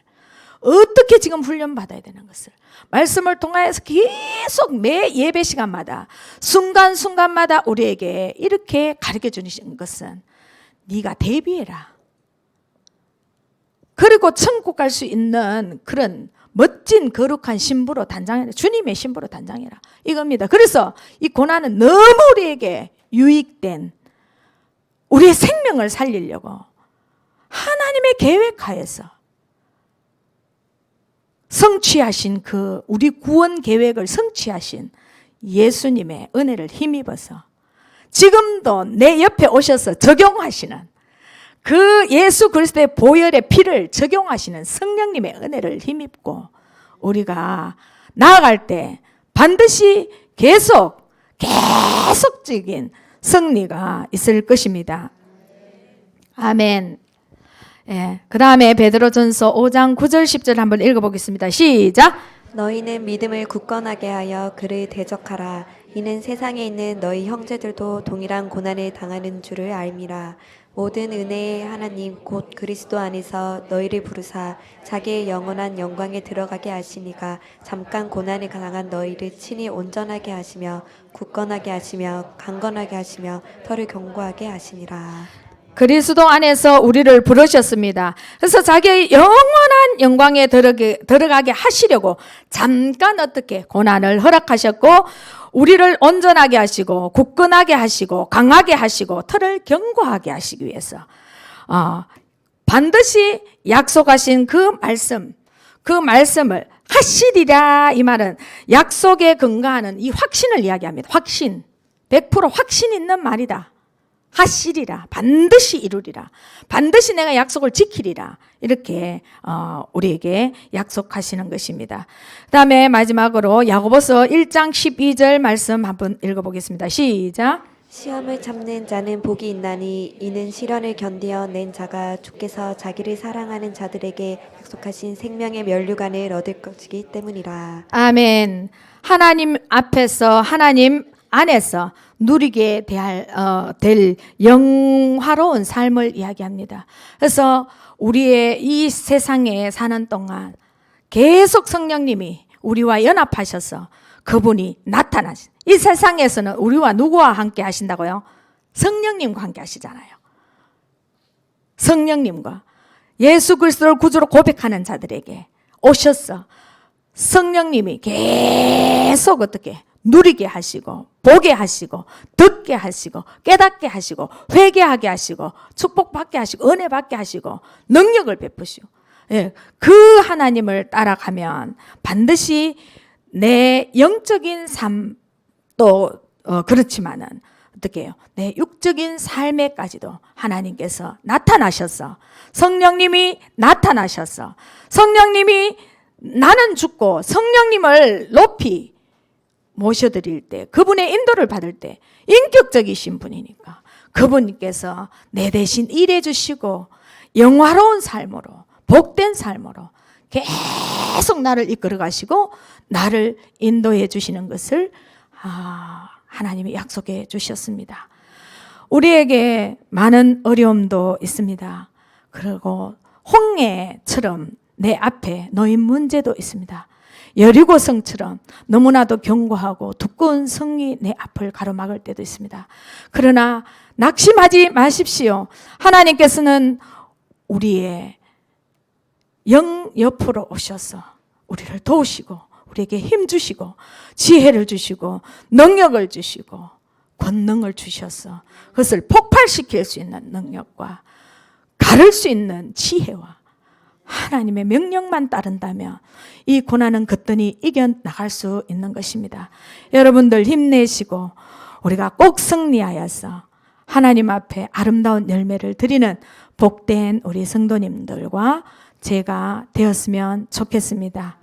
Speaker 1: 어떻게 지금 훈련받아야 되는 것을 말씀을 통하여서 계속 매 예배 시간마다 순간순간마다 우리에게 이렇게 가르쳐 주시는 것은 네가 대비해라. 그리고 천국 갈 수 있는 그런 멋진 거룩한 신부로 단장해라. 주님의 신부로 단장해라. 이겁니다. 그래서 이 고난은 너무 우리에게 유익된 우리의 생명을 살리려고 하나님의 계획하에서 성취하신 그 우리 구원 계획을 성취하신 예수님의 은혜를 힘입어서 지금도 내 옆에 오셔서 적용하시는 그 예수 그리스도의 보혈의 피를 적용하시는 성령님의 은혜를 힘입고 우리가 나아갈 때 반드시 계속적인 승리가 있을 것입니다. 아멘. 예, 그 다음에 베드로전서 5장 9절 10절 한번 읽어보겠습니다. 시작.
Speaker 2: 너희는 믿음을 굳건하게 하여 그를 대적하라. 이는 세상에 있는 너희 형제들도 동일한 고난을 당하는 줄을 알미라. 모든 은혜의 하나님 곧 그리스도 안에서 너희를 부르사 자기의 영원한 영광에 들어가게 하시니가 잠깐 고난을 당한 너희를 친히 온전하게 하시며 굳건하게 하시며 강건하게 하시며 털을 견고하게 하시니라.
Speaker 1: 그리스도 안에서 우리를 부르셨습니다. 그래서 자기의 영원한 영광에 들어가게 하시려고 잠깐 어떻게 고난을 허락하셨고 우리를 온전하게 하시고 굳건하게 하시고 강하게 하시고 털을 견고하게 하시기 위해서 반드시 약속하신 그 말씀을 하시리라. 이 말은 약속에 근거하는 이 확신을 이야기합니다. 확신, 100% 확신 있는 말이다. 하시리라. 반드시 이루리라. 반드시 내가 약속을 지키리라. 이렇게 우리에게 약속하시는 것입니다. 그 다음에 마지막으로 야고보서 1장 12절 말씀 한번 읽어보겠습니다. 시작.
Speaker 2: 시험을 참는 자는 복이 있나니 이는 시련을 견디어 낸 자가 주께서 자기를 사랑하는 자들에게 약속하신 생명의 면류관을 얻을 것이기 때문이라.
Speaker 1: 아멘. 하나님 앞에서 하나님 안에서 누리게 될 영화로운 삶을 이야기합니다. 그래서 우리의 이 세상에 사는 동안 계속 성령님이 우리와 연합하셔서 그분이 나타나신 이 세상에서는 우리와 누구와 함께 하신다고요? 성령님과 함께 하시잖아요. 성령님과 예수 그리스도를 구주로 고백하는 자들에게 오셔서 성령님이 계속 어떻게 누리게 하시고 보게 하시고 듣게 하시고 깨닫게 하시고 회개하게 하시고 축복받게 하시고 은혜 받게 하시고 능력을 베푸시고 예, 그 하나님을 따라가면 반드시 내 영적인 삶도 그렇지만은 어떻게 해요? 내 육적인 삶에까지도 하나님께서 나타나셔서 성령님이 나타나셔서 성령님이 나는 죽고 성령님을 높이 모셔드릴 때 그분의 인도를 받을 때 인격적이신 분이니까 그분께서 내 대신 일해 주시고 영화로운 삶으로 복된 삶으로 계속 나를 이끌어 가시고 나를 인도해 주시는 것을 하나님이 약속해 주셨습니다. 우리에게 많은 어려움도 있습니다. 그리고 홍해처럼 내 앞에 놓인 문제도 있습니다. 여리고성처럼 너무나도 견고하고 두꺼운 성이 내 앞을 가로막을 때도 있습니다. 그러나 낙심하지 마십시오. 하나님께서는 우리의 영 옆으로 오셔서 우리를 도우시고 우리에게 힘 주시고 지혜를 주시고 능력을 주시고 권능을 주셔서 그것을 폭발시킬 수 있는 능력과 가를 수 있는 지혜와 하나님의 명령만 따른다면 이 고난은 거뜬히 이겨나갈 수 있는 것입니다. 여러분들 힘내시고 우리가 꼭 승리하여서 하나님 앞에 아름다운 열매를 드리는 복된 우리 성도님들과 제가 되었으면 좋겠습니다.